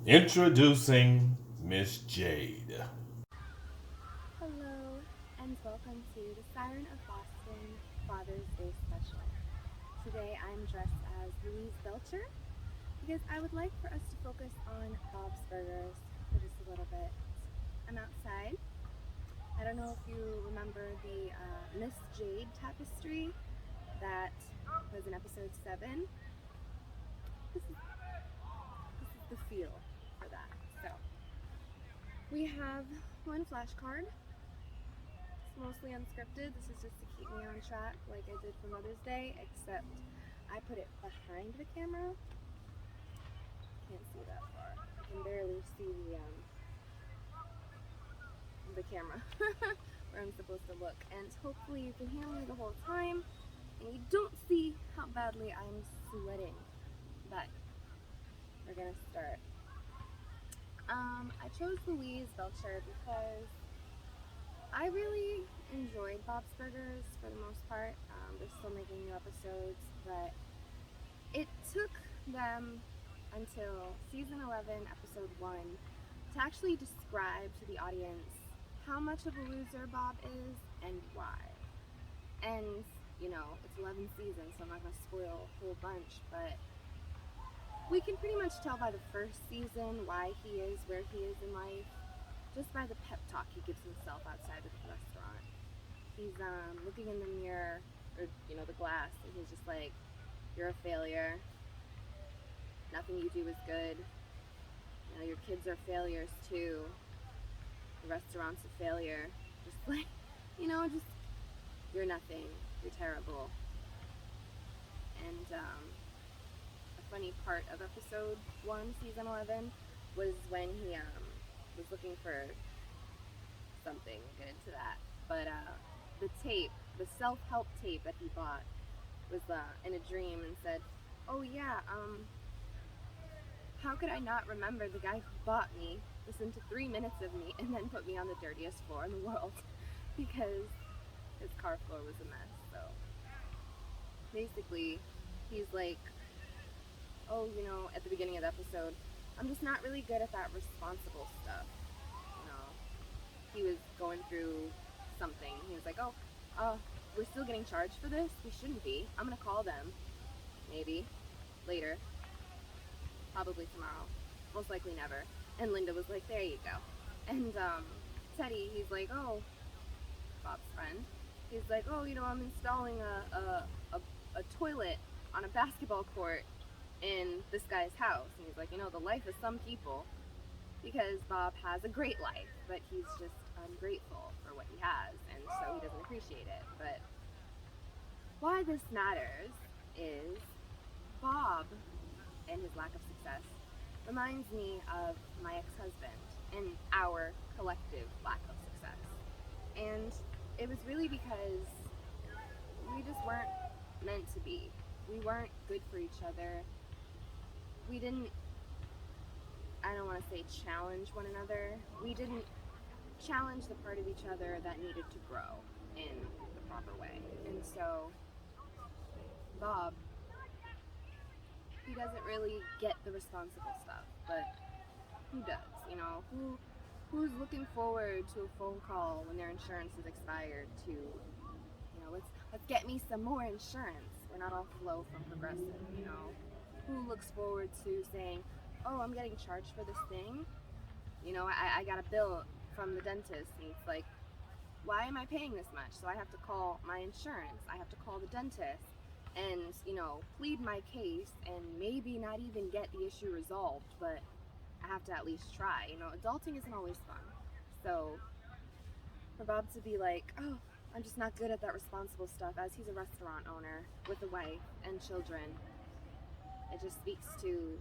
Introducing Miss Jade. Hello, and welcome to the Siren of Boston Father's Day special. Today I'm dressed as Louise Belcher because I would like for us to focus on Bob's Burgers for just a little bit. I'm outside. I don't know if you remember the Miss Jade tapestry that was in episode 7. This is the feel for that. So, we have one flashcard. It's mostly unscripted. This is just to keep me on track like I did for Mother's Day, except I put it behind the camera. Can't see that far. I can barely see the camera where I'm supposed to look. And hopefully you can hear me the whole time and you don't see how badly I'm sweating. But we're gonna start. I chose Louise Belcher because I really enjoyed Bob's Burgers for the most part. They're still making new episodes, but it took them until season 11, episode 1, to actually describe to the audience how much of a loser Bob is and why. And, it's 11 seasons, so I'm not going to spoil a whole bunch, but we can pretty much tell by the first season why he is where he is in life, just by the pep talk he gives himself outside of the restaurant. He's looking in the mirror, or, the glass, and he's just like, "You're a failure. Nothing you do is good. Your kids are failures too. The restaurant's a failure. Just like, just, you're nothing. You're terrible." And a funny part of episode 1, season 11, was when he was looking for something. We'll get into that. But the tape, the self-help tape that he bought, was in a dream and said, "Oh yeah, how could I not remember the guy who bought me, listened to 3 minutes of me, and then put me on the dirtiest floor in the world?" Because his car floor was a mess. So basically, he's like, "Oh, at the beginning of the episode, I'm just not really good at that responsible stuff." He was going through something. He was like, "Oh, we're still getting charged for this? We shouldn't be. I'm gonna call them. Maybe. Later. Probably tomorrow. Most likely never." And Linda was like, "There you go." And Teddy, he's like, "Oh," Bob's friend, he's like, "Oh, I'm installing a toilet on a basketball court in this guy's house." And he's like, "The life of some people," because Bob has a great life, but he's just ungrateful for what he has, and so he doesn't appreciate it. But why this matters is Bob and his lack of success reminds me of my ex-husband and our collective lack of success. And it was really because we just weren't meant to be. We weren't good for each other. We didn't, I don't want to say challenge one another. We didn't challenge the part of each other that needed to grow in the proper way. And so Bob, he doesn't really get the responsible stuff, but who does? Who's looking forward to a phone call when their insurance is expired to, let's get me some more insurance. We're not all Flo from Progressive, Who looks forward to saying, "Oh, I'm getting charged for this thing. I got a bill from the dentist," and it's like, "Why am I paying this much?" So I have to call my insurance. I have to call the dentist and, plead my case and maybe not even get the issue resolved, but I have to at least try. Adulting isn't always fun. So for Bob to be like, "Oh, I'm just not good at that responsible stuff," as he's a restaurant owner with a wife and children, it just speaks to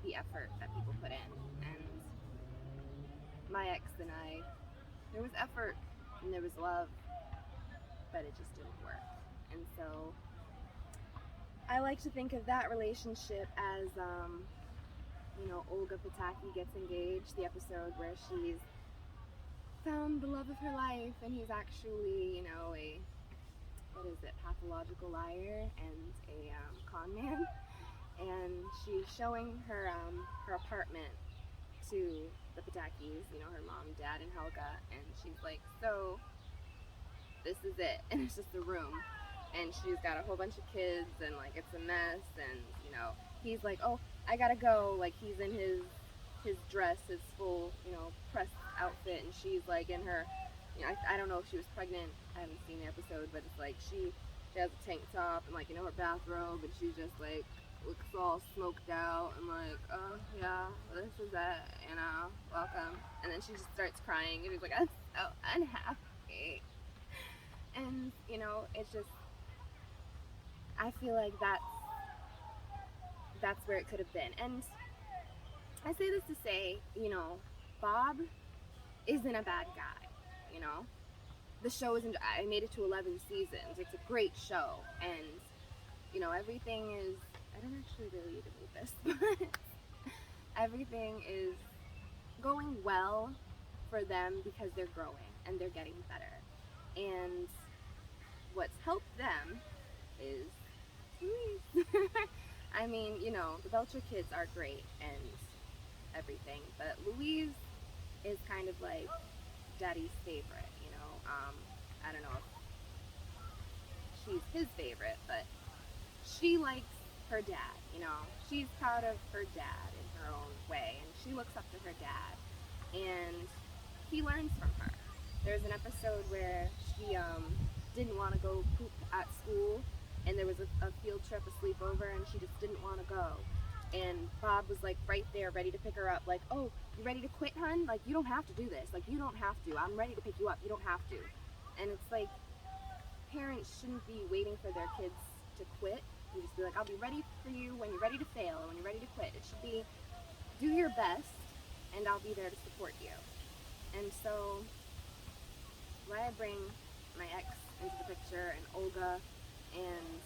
the effort that people put in. And my ex and I, there was effort and there was love, but it just didn't work. And so I like to think of that relationship as, Olga Pataki gets engaged, the episode where she's found the love of her life and he's actually, a pathological liar and a con man. and she's showing her her apartment to the Patakis, you know, her mom, dad, and Helga, and she's like, so this is it, and it's just a room, and she's got a whole bunch of kids, and like it's a mess, and you know, he's like, oh, I gotta go, like he's in his dress, his full, you know, press outfit, and she's like in her, you know, I don't know if she was pregnant, I haven't seen the episode, but it's like she has a tank top and like, you know, her bathrobe, and she's just like looks all smoked out and like, oh yeah, well, this is it, you know, welcome, and then she just starts crying, and he's like, I'm so unhappy, and you know, it's just, I feel like that's where it could have been, and I say this to say, you know, Bob isn't a bad guy, you know. The show isn't, I made it to 11 seasons. It's a great show, and you know, everything is, I don't actually really need to move this, but everything is going well for them because they're growing and they're getting better. And what's helped them is Louise. I mean, you know, the Belcher kids are great and everything, but Louise is kind of like Daddy's favorite, you know. I don't know if she's his favorite, but she likes her dad, you know. She's proud of her dad in her own way, and she looks up to her dad, and he learns from her. There's an episode where she didn't want to go poop at school, and there was a field trip, a sleepover, and she just didn't want to go. And Bob was like right there, ready to pick her up, like, oh, you ready to quit, hun? Like, you don't have to do this. Like, you don't have to. I'm ready to pick you up. You don't have to. And it's like, parents shouldn't be waiting for their kids to quit. You just be like, I'll be ready for you when you're ready to fail or when you're ready to quit. It should be, do your best, and I'll be there to support you. And so, why I bring my ex into the picture, and Olga, and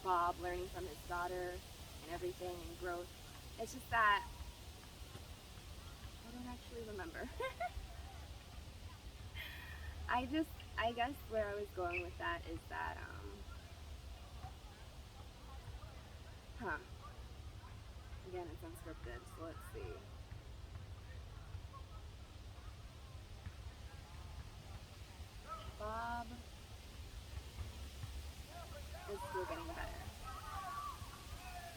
Bob learning from his daughter, and everything, and growth, it's just that I don't actually remember. I guess where I was going with that is that, again, it's unscripted, so let's see. Bob is still getting better.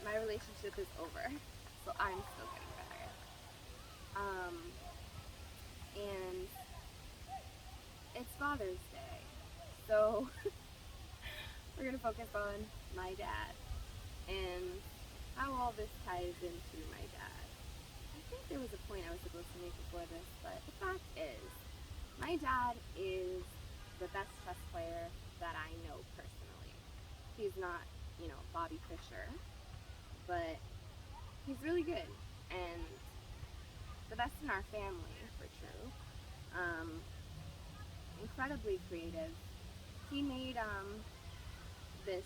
My relationship is over, so I'm still getting better. And it's Father's Day, so we're gonna focus on my dad and how all this ties into my dad. I think there was a point I was supposed to make before this, but the fact is, my dad is the best chess player that I know personally. He's not, you know, Bobby Fischer, but he's really good and the best in our family, for true. Incredibly creative. He made this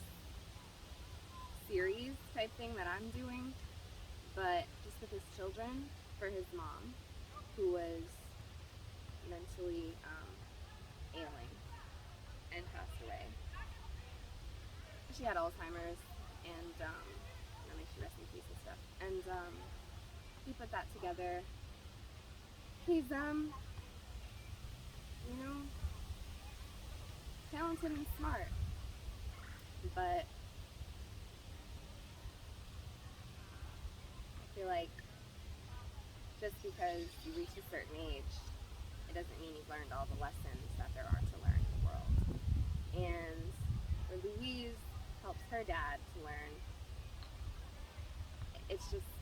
series type thing that I'm doing, but just with his children, for his mom, who was mentally ailing and passed away. She had Alzheimer's, and may she rest in peace and stuff. And he put that together. He's you know, talented and smart, but I feel like just because you reach a certain age, it doesn't mean you've learned all the lessons that there are to learn in the world. And where Louise helps her dad to learn, it's just,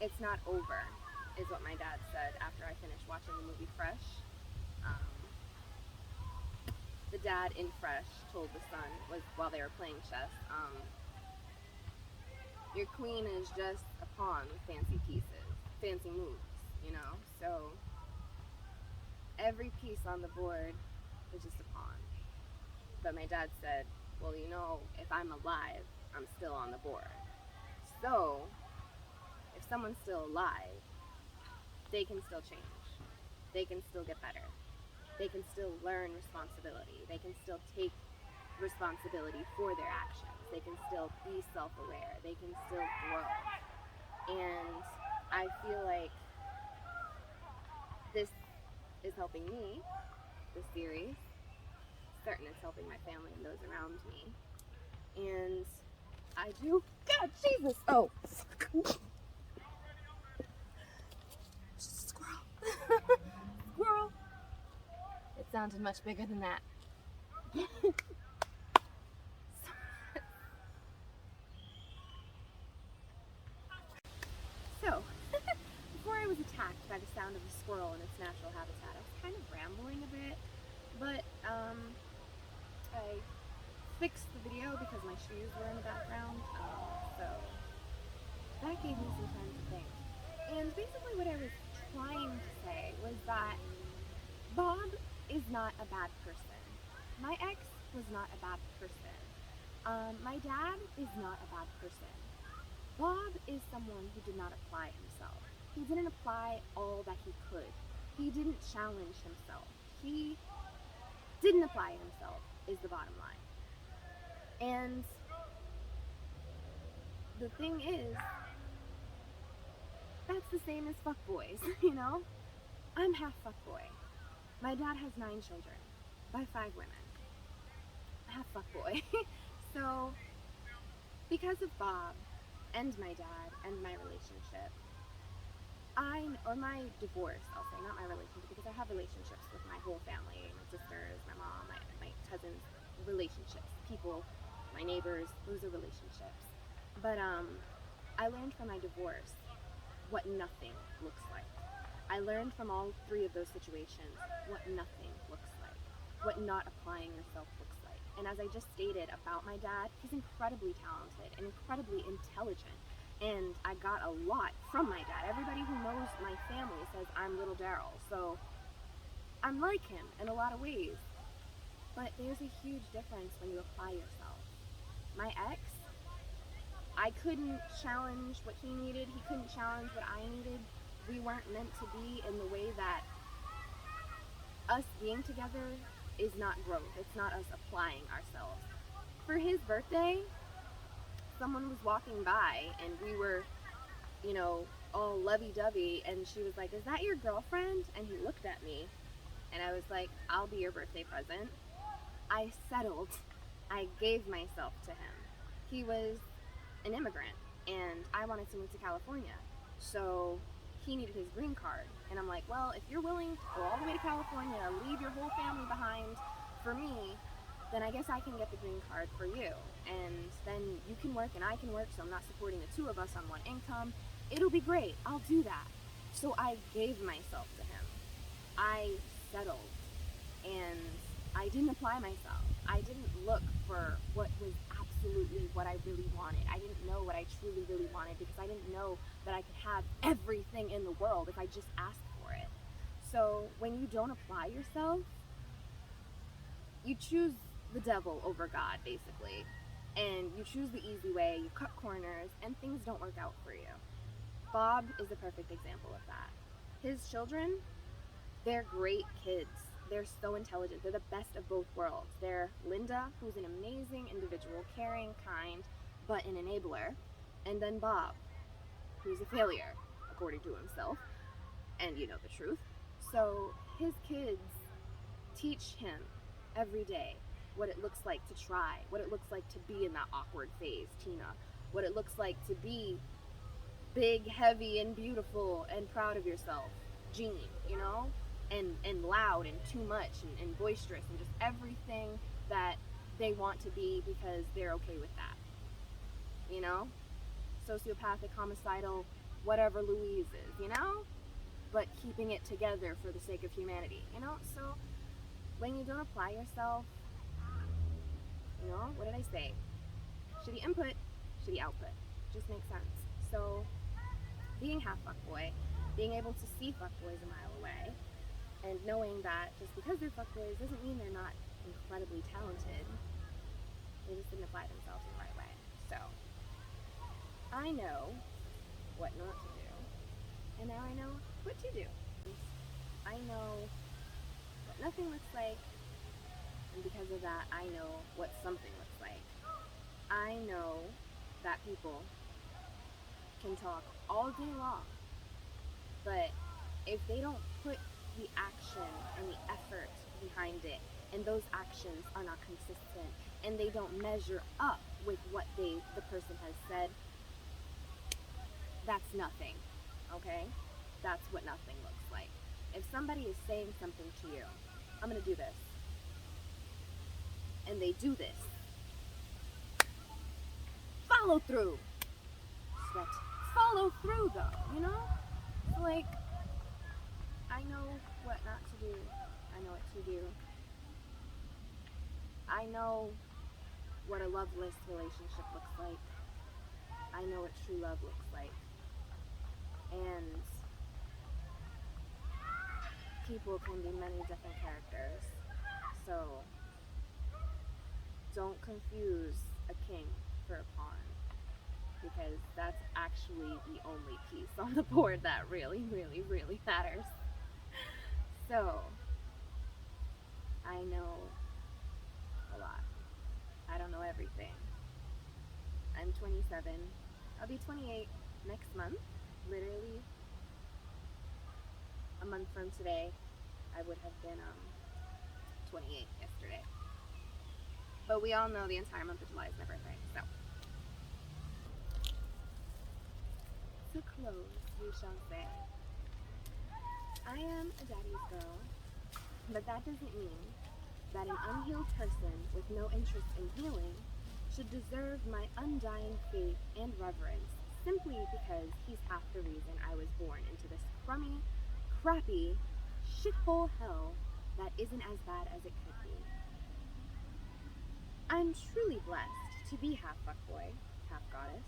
it's not over, is what my dad said after I finished watching the movie Fresh. The dad in Fresh told the son, was while they were playing chess, your queen is just a pawn with fancy pieces, fancy moves, you know? So every piece on the board is just a pawn. But my dad said, well, you know, if I'm alive, I'm still on the board. So if someone's still alive, they can still change. They can still get better. They can still learn responsibility. They can still take responsibility for their actions. They can still be self-aware. They can still grow. And I feel like this is helping me, this series. Certain it's helping my family and those around me. And I do. God, Jesus! Oh, squirrel. Squirrel. It sounded much bigger than that. So, before I was attacked by the sound of a squirrel in its natural habitat, I was kind of rambling a bit, but I fixed the video because my shoes were in the background, so that gave me some time to think. And basically what I was trying to say was that Bob is not a bad person. My ex was not a bad person. My dad is not a bad person. Bob is someone who did not apply himself. He didn't apply all that he could. He didn't challenge himself. He didn't apply himself, is the bottom line. And the thing is, that's the same as fuckboys, you know? I'm half fuckboy. My dad has 9 children by 5 women. Half fuckboy. So, because of Bob and my dad and my relationship, or my divorce, I'll say, not my relationship, because I have relationships with my whole family, my sisters, my mom, my cousins, relationships, people, my neighbors, those are relationships. But I learned from my divorce what nothing looks like. I learned from all 3 of those situations what nothing looks like, what not applying yourself looks like. And as I just stated about my dad, he's incredibly talented and incredibly intelligent. And I got a lot from my dad. Everybody who knows my family says I'm little Daryl. So I'm like him in a lot of ways. But there's a huge difference when you apply yourself. My ex, I couldn't challenge what he needed. He couldn't challenge what I needed. We weren't meant to be in the way that us being together is not growth. It's not us applying ourselves. For his birthday, someone was walking by and we were, you know, all lovey-dovey, and she was like, "Is that your girlfriend?" And he looked at me and I was like, "I'll be your birthday present." I settled. I gave myself to him. He was an immigrant and I wanted to move to California. So he needed his green card. And I'm like, well, if you're willing to go all the way to California, leave your whole family behind for me, then I guess I can get the green card for you. And then you can work and I can work, so I'm not supporting the 2 of us on one income. It'll be great. I'll do that. So I gave myself to him. I settled. And I didn't apply myself. I didn't look for what was absolutely what I really wanted. I didn't know what I truly really wanted because I didn't know that I could have everything in the world if I just asked for it. So when you don't apply yourself, you choose the devil over God, basically. And you choose the easy way, you cut corners, and things don't work out for you. Bob is a perfect example of that. His children, they're great kids. They're so intelligent. They're the best of both worlds. They're Linda, who's an amazing individual, caring, kind, but an enabler. And then Bob, who's a failure, according to himself. And you know the truth. So his kids teach him every day what it looks like to try, what it looks like to be in that awkward phase, Tina, what it looks like to be big, heavy, and beautiful, and proud of yourself, Jean, you know? And loud and too much and boisterous and just everything that they want to be because they're okay with that. You know? Sociopathic, homicidal, whatever Louise is, you know? But keeping it together for the sake of humanity, you know? So when you don't apply yourself, you know, what did I say? Shitty input, shitty output. Just makes sense. So being half fuckboy, being able to see fuckboys a mile away, and knowing that just because they're fuckboys doesn't mean they're not incredibly talented. They just didn't apply themselves in the right way. So, I know what not to do, and now I know what to do. I know what nothing looks like, And because of that, I know what something looks like. I know that people can talk all day long, but if they don't put the action and the effort behind it, and those actions are not consistent, and they don't measure up with what the person has said, that's nothing, okay? That's what nothing looks like. If somebody is saying something to you, I'm gonna do this, and they do this, follow through. Sweat. Follow through though, you know? So like, I know what not to do. I know what to do. I know what a loveless relationship looks like. I know what true love looks like. And people can be many different characters. So don't confuse a king for a pawn, because that's actually the only piece on the board that really, really, really matters. So I know a lot. I don't know everything. I'm 27. I'll be 28 next month. Literally a month from today, I would have been 28 yesterday. But we all know the entire month of July is my birthday, so. To close, we shall say, I am a daddy's girl, but that doesn't mean that an unhealed person with no interest in healing should deserve my undying faith and reverence simply because he's half the reason I was born into this crummy, crappy, shithole hell that isn't as bad as it could be. I'm truly blessed to be half fuckboy, half goddess,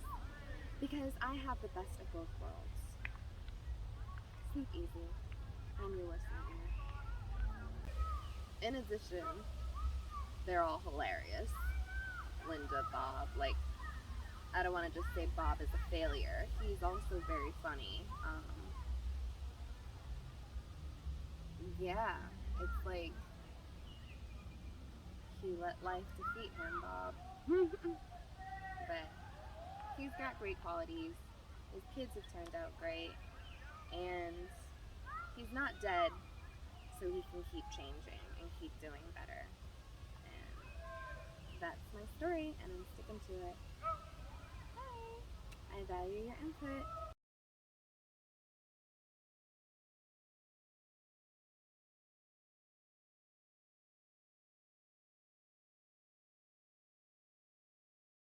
because I have the best of both worlds. Sleep easy. I'm your worst nightmare. In addition, they're all hilarious. Linda, Bob, like, I don't want to just say Bob is a failure. He's also very funny. Yeah, it's like he let life defeat him, Bob. But he's got great qualities. His kids have turned out great. And he's not dead, so he can keep changing and keep doing better. And that's my story, and I'm sticking to it. Bye! I value your input.